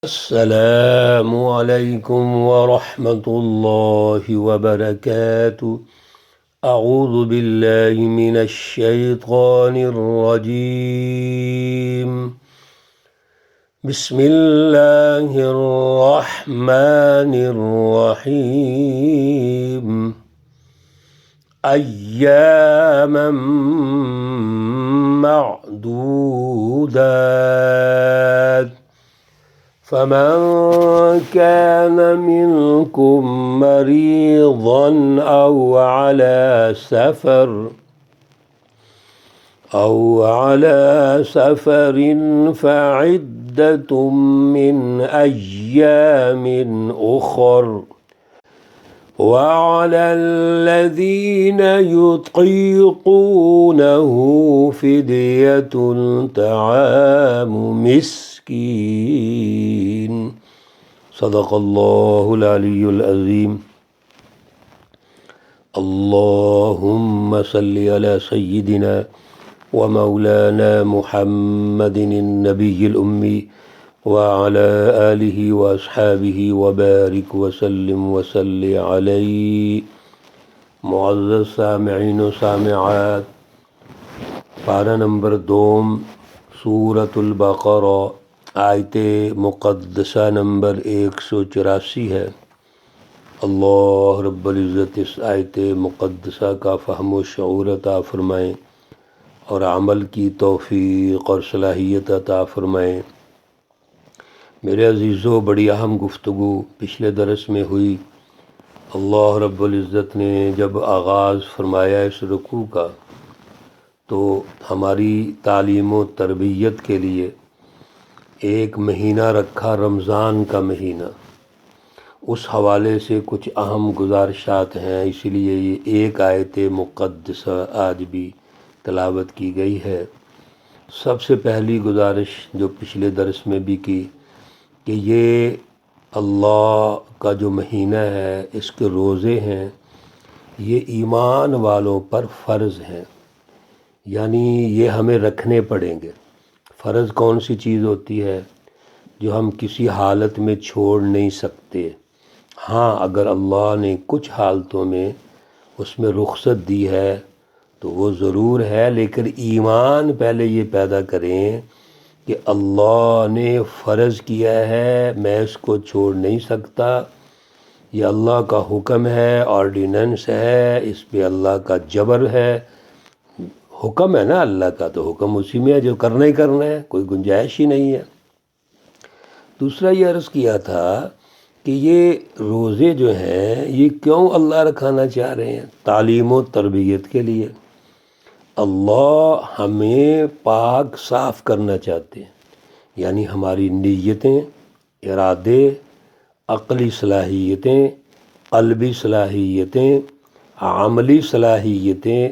السلام علیکم ورحمۃ اللہ وبرکاتہ۔ اعوذ باللہ من الشیطان الرجیم، بسم اللہ الرحمن الرحیم۔ ایاما معدودات، فمن كان منكم مريضا أو على سفر فعدة من أيام أخر، وعلى الذين يطيقونه فدية طعام مسكين۔ صدق اللہ العلی العظیم۔ اللہم صلی علی سیدنا ومولانا محمد النبی الأمی وعلى آلہ واصحابہ وبارک وسلم وصلی علیہ۔ معزز سامعین و سامعات، پارہ نمبر 2، سورۃ البقرہ، آیت مقدسہ نمبر 184 ہے۔ اللہ رب العزت اس آیت مقدسہ کا فہم و شعور عطا فرمائیں اور عمل کی توفیق اور صلاحیت عطا فرمائیں۔ میرے عزیزو، بڑی اہم گفتگو پچھلے درس میں ہوئی۔ اللہ رب العزت نے جب آغاز فرمایا اس رکوع کا تو ہماری تعلیم و تربیت کے لیے ایک مہینہ رکھا، رمضان کا مہینہ۔ اس حوالے سے کچھ اہم گزارشات ہیں، اسی لیے یہ ایک آیت مقدسہ آج بھی تلاوت کی گئی ہے۔ سب سے پہلی گزارش جو پچھلے درس میں بھی کی کہ یہ اللہ کا جو مہینہ ہے، اس کے روزے ہیں، یہ ایمان والوں پر فرض ہیں، یعنی یہ ہمیں رکھنے پڑیں گے۔ فرض کون سی چیز ہوتی ہے جو ہم کسی حالت میں چھوڑ نہیں سکتے؟ ہاں، اگر اللہ نے کچھ حالتوں میں اس میں رخصت دی ہے تو وہ ضرور ہے، لیکن ایمان پہلے یہ پیدا کریں کہ اللہ نے فرض کیا ہے، میں اس کو چھوڑ نہیں سکتا، یہ اللہ کا حکم ہے، آرڈیننس ہے، اس پہ اللہ کا جبر ہے۔ حکم ہے نا اللہ کا، تو حکم اسی میں ہے، جو کرنا ہی کرنا ہے، کوئی گنجائش ہی نہیں ہے۔ دوسرا یہ عرض کیا تھا کہ یہ روزے جو ہیں یہ کیوں اللہ رکھانا چاہ رہے ہیں؟ تعلیم و تربیت کے لیے۔ اللہ ہمیں پاک صاف کرنا چاہتے ہیں، یعنی ہماری نیتیں، ارادے، عقلی صلاحیتیں، قلبی صلاحیتیں، عملی صلاحیتیں،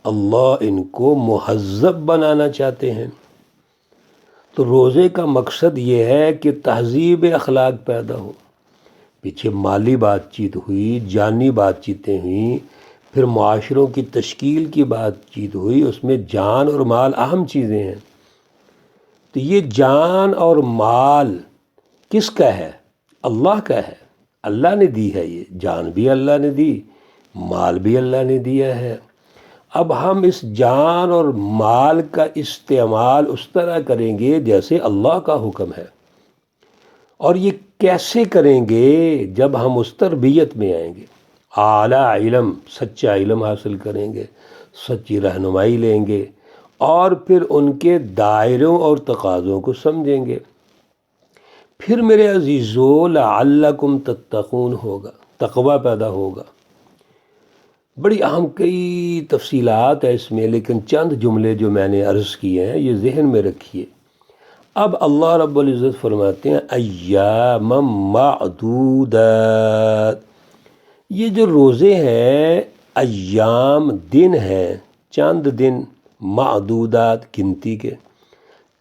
اللہ ان کو مہذب بنانا چاہتے ہیں۔ تو روزے کا مقصد یہ ہے کہ تہذیب اخلاق پیدا ہو۔ پیچھے مالی بات چیت ہوئی، جانی بات چیتیں ہوئیں، پھر معاشروں کی تشکیل کی بات چیت ہوئی، اس میں جان اور مال اہم چیزیں ہیں۔ تو یہ جان اور مال کس کا ہے؟ اللہ کا ہے، اللہ نے دی ہے۔ یہ جان بھی اللہ نے دی، مال بھی اللہ نے دیا ہے۔ اب ہم اس جان اور مال کا استعمال اس طرح کریں گے جیسے اللہ کا حکم ہے۔ اور یہ کیسے کریں گے؟ جب ہم اس تربیت میں آئیں گے، اعلیٰ علم، سچا علم حاصل کریں گے، سچی رہنمائی لیں گے، اور پھر ان کے دائروں اور تقاضوں کو سمجھیں گے۔ پھر میرے عزیزو، لعلکم تتقون ہوگا، تقوی پیدا ہوگا۔ بڑی اہم کئی تفصیلات ہیں اس میں، لیکن چند جملے جو میں نے عرض کیے ہیں یہ ذہن میں رکھیے۔ اب اللہ رب العزت فرماتے ہیں ایام معدودات، یہ جو روزے ہیں ایام دن ہیں، چند دن، معدودات گنتی کے،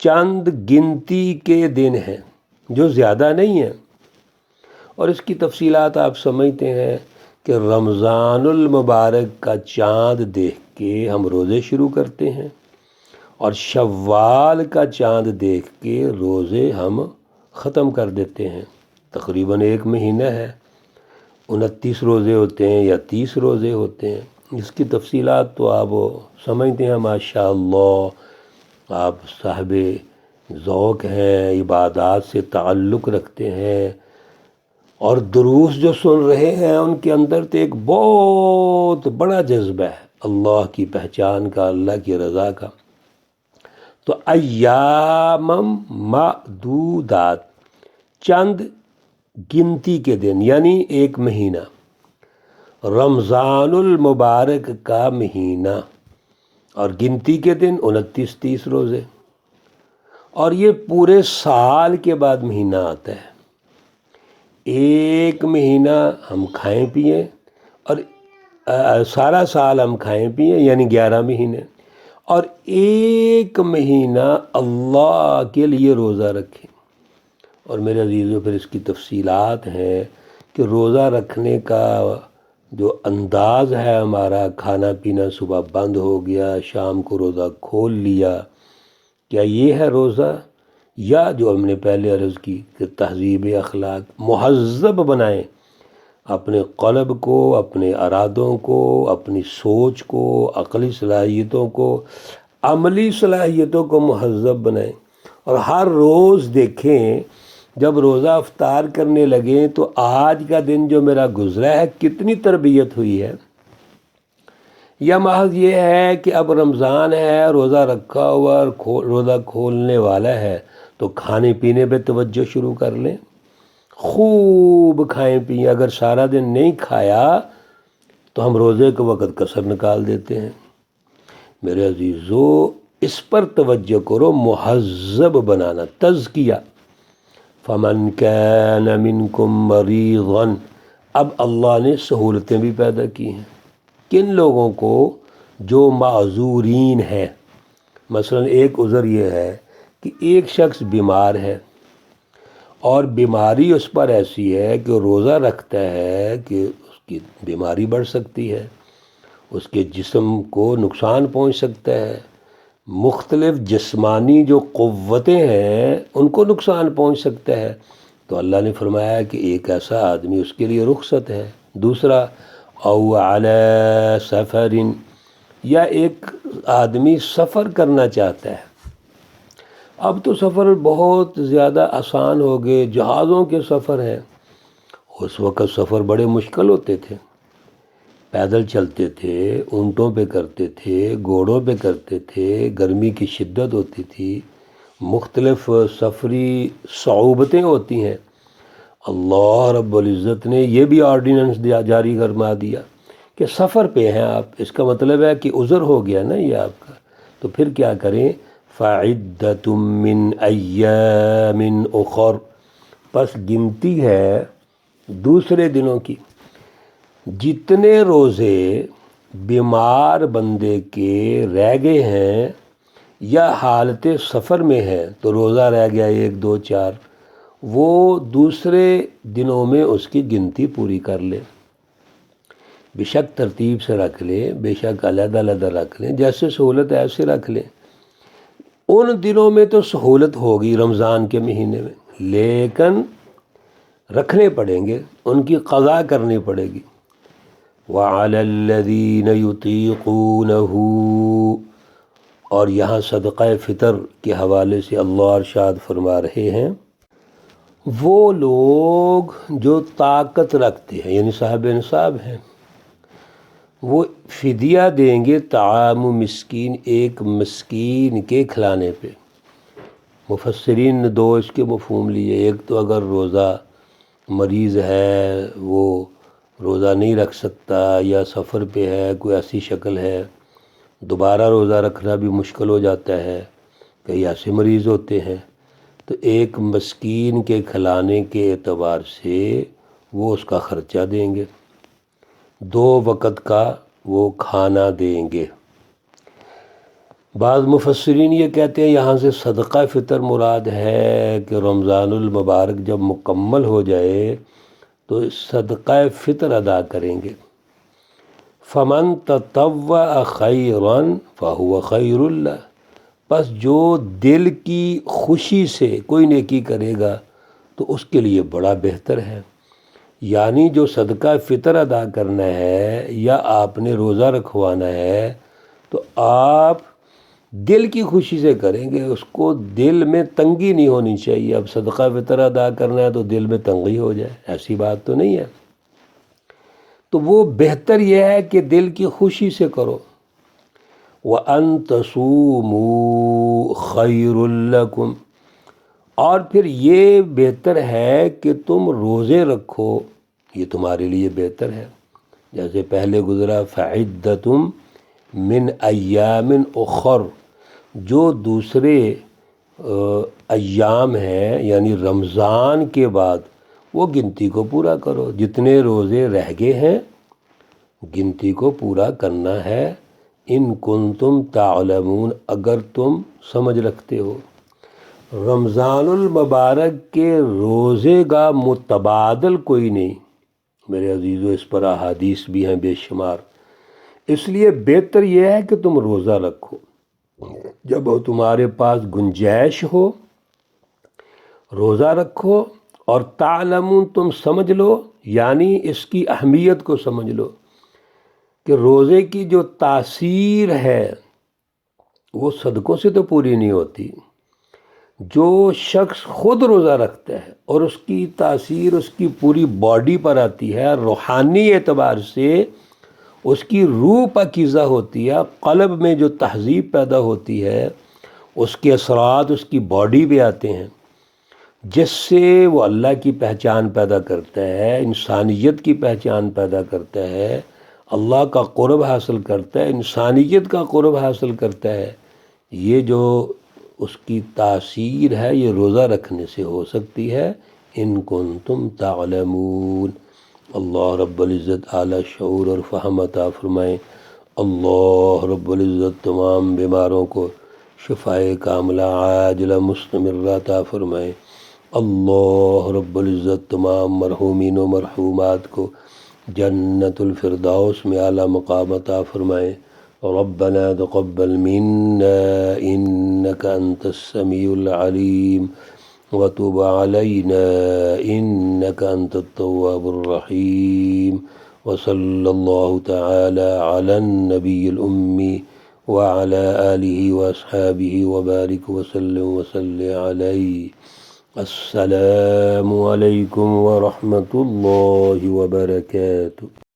چند گنتی کے دن ہیں جو زیادہ نہیں ہیں۔ اور اس کی تفصیلات آپ سمجھتے ہیں کہ رمضان المبارک کا چاند دیکھ کے ہم روزے شروع کرتے ہیں، اور شوال کا چاند دیکھ کے روزے ہم ختم کر دیتے ہیں۔ تقریباً 1 مہینہ ہے، 29 روزے ہوتے ہیں یا 30 روزے ہوتے ہیں۔ اس کی تفصیلات تو آپ سمجھتے ہیں، ماشاء اللہ آپ صاحب ذوق ہیں، عبادات سے تعلق رکھتے ہیں، اور دروس جو سن رہے ہیں ان کے اندر تو ایک بہت بڑا جذبہ ہے اللہ کی پہچان کا، اللہ کی رضا کا۔ تو ایام معدودات، چند گنتی کے دن، یعنی 1 مہینہ، رمضان المبارک کا مہینہ، اور گنتی کے دن 29-30 روزے، اور یہ پورے سال کے بعد مہینہ آتا ہے۔ 1 مہینہ ہم کھائیں پئیں، اور سارا سال ہم کھائیں پئیں، یعنی 11 مہینے، اور 1 مہینہ اللہ کے لیے روزہ رکھیں۔ اور میرے عزیزو، پھر اس کی تفصیلات ہیں کہ روزہ رکھنے کا جو انداز ہے ہمارا، کھانا پینا صبح بند ہو گیا، شام کو روزہ کھول لیا، کیا یہ ہے روزہ؟ یا جو ہم نے پہلے عرض کی کہ تہذیب اخلاق، مہذب بنائیں اپنے قلب کو، اپنے ارادوں کو، اپنی سوچ کو، عقلی صلاحیتوں کو، عملی صلاحیتوں کو مہذب بنائیں، اور ہر روز دیکھیں جب روزہ افطار کرنے لگیں تو آج کا دن جو میرا گزرا ہے کتنی تربیت ہوئی ہے، یا محض یہ ہے کہ اب رمضان ہے، روزہ رکھا ہوا اور روزہ کھولنے والا ہے تو کھانے پینے پہ توجہ شروع کر لیں، خوب کھائیں پئیں۔ اگر سارا دن نہیں کھایا تو ہم روزے کے وقت کسر نکال دیتے ہیں۔ میرے عزیزو، اس پر توجہ کرو، مہذب بنانا، تزکیہ۔ فمن کان منکم مریضا، اب اللہ نے سہولتیں بھی پیدا کی ہیں کن لوگوں کو؟ جو معذورین ہیں۔ مثلا ایک عذر یہ ہے کہ ایک شخص بیمار ہے، اور بیماری اس پر ایسی ہے کہ روزہ رکھتا ہے کہ اس کی بیماری بڑھ سکتی ہے، اس کے جسم کو نقصان پہنچ سکتا ہے، مختلف جسمانی جو قوتیں ہیں ان کو نقصان پہنچ سکتا ہے، تو اللہ نے فرمایا کہ ایک ایسا آدمی، اس کے لیے رخصت ہے۔ دوسرا، او علی سفر، یا ایک آدمی سفر کرنا چاہتا ہے۔ اب تو سفر بہت زیادہ آسان ہو گئے، جہازوں کے سفر ہیں، اس وقت سفر بڑے مشکل ہوتے تھے، پیدل چلتے تھے، اونٹوں پہ کرتے تھے، گھوڑوں پہ کرتے تھے، گرمی کی شدت ہوتی تھی، مختلف سفری صعوبتیں ہوتی ہیں۔ اللہ رب العزت نے یہ بھی آرڈیننس جاری فرما دیا کہ سفر پہ ہیں آپ، اس کا مطلب ہے کہ عذر ہو گیا نا یہ آپ کا، تو پھر کیا کریں؟ فَعِدَّةٌ مِّنْ أَيَّامٍ أُخَرَ، پس گنتی ہے دوسرے دنوں کی۔ جتنے روزے بیمار بندے کے رہ گئے ہیں یا حالت سفر میں ہیں، تو روزہ رہ گیا 1 2 4، وہ دوسرے دنوں میں اس کی گنتی پوری کر لے، بے شک ترتیب سے رکھ لیں، بے شک علیحدہ علیحدہ رکھ لیں، جیسے سہولت ہے ایسے رکھ لیں۔ ان دنوں میں تو سہولت ہوگی رمضان کے مہینے میں، لیکن رکھنے پڑیں گے، ان کی قضا کرنی پڑے گی۔ وَعَلَى الَّذِينَ يُطِيقُونَهُ، اور یہاں صدقہ فطر کے حوالے سے اللہ ارشاد فرما رہے ہیں، وہ لوگ جو طاقت رکھتے ہیں، یعنی صاحب نصاب ہیں، وہ فدیہ دیں گے طعام مسکین، ایک مسکین کے کھلانے پہ۔ مفسرین نے 2 اس کے مفہوم لیے، ایک تو اگر روزہ مریض ہے، وہ روزہ نہیں رکھ سکتا، یا سفر پہ ہے، کوئی ایسی شکل ہے، دوبارہ روزہ رکھنا بھی مشکل ہو جاتا ہے، کئی ایسے مریض ہوتے ہیں، تو ایک مسکین کے کھلانے کے اعتبار سے وہ اس کا خرچہ دیں گے، 2 وقت کا وہ کھانا دیں گے۔ بعض مفسرین یہ کہتے ہیں یہاں سے صدقہ فطر مراد ہے کہ رمضان المبارک جب مکمل ہو جائے تو صدقہ فطر ادا کریں گے۔ فَمَن تَطَوَّعَ خَيْرًا فَهُوَ خَيْرٌ لَهُ، پس جو دل کی خوشی سے کوئی نیکی کرے گا تو اس کے لیے بڑا بہتر ہے۔ یعنی جو صدقہ فطر ادا کرنا ہے یا آپ نے روزہ رکھوانا ہے تو آپ دل کی خوشی سے کریں گے، اس کو دل میں تنگی نہیں ہونی چاہیے۔ اب صدقہ فطر ادا کرنا ہے تو دل میں تنگی ہو جائے، ایسی بات تو نہیں ہے۔ تو وہ بہتر یہ ہے کہ دل کی خوشی سے کرو۔ وَأَن تَصُومُوا خَيْرٌ لَكُمْ، اور پھر یہ بہتر ہے کہ تم روزے رکھو، یہ تمہارے لیے بہتر ہے۔ جیسے پہلے گزرا فَعِدَّةٌ مِّنْ أَيَّامٍ أُخَرَ، جو دوسرے ایام ہیں یعنی رمضان کے بعد وہ گنتی کو پورا کرو۔ جتنے روزے رہ گئے ہیں گنتی کو پورا کرنا ہے۔ ان کنتم تعلمون، اگر تم سمجھ رکھتے ہو۔ رمضان المبارک کے روزے کا متبادل کوئی نہیں میرے عزیزو، اس پر احادیث بھی ہیں بے شمار۔ اس لیے بہتر یہ ہے کہ تم روزہ رکھو جب تمہارے پاس گنجائش ہو، روزہ رکھو، اور تعلمون تم سمجھ لو، یعنی اس کی اہمیت کو سمجھ لو کہ روزے کی جو تاثیر ہے وہ صدقوں سے تو پوری نہیں ہوتی۔ جو شخص خود روزہ رکھتا ہے اور اس کی تاثیر اس کی پوری باڈی پر آتی ہے، روحانی اعتبار سے اس کی روح پاکیزہ ہوتی ہے، قلب میں جو تہذیب پیدا ہوتی ہے اس کے اثرات اس کی باڈی پہ آتے ہیں، جس سے وہ اللہ کی پہچان پیدا کرتا ہے، انسانیت کی پہچان پیدا کرتا ہے، اللہ کا قرب حاصل کرتا ہے، انسانیت کا قرب حاصل کرتا ہے۔ یہ جو اس کی تاثیر ہے یہ روزہ رکھنے سے ہو سکتی ہے۔ ان کنتم تعلمون۔ اللہ رب العزت اعلیٰ شعور اور فہم عطا فرمائیں۔ اللہ رب العزت تمام بیماروں کو شفائے کاملہ عاجلہ مستمرہ عطا فرمائیں۔ اللہ رب العزت تمام مرحومین و مرحومات کو جنت الفردوس میں اعلیٰ مقام عطا فرمائیں۔ ربنا تقبل منا انك انت السميع العليم وتب علينا انك انت التواب الرحيم، وصلى الله تعالى على النبي الأمي وعلى آله وأصحابه وبارك وسلم عليه۔ السلام علیکم ورحمۃ اللہ وبرکاتہ۔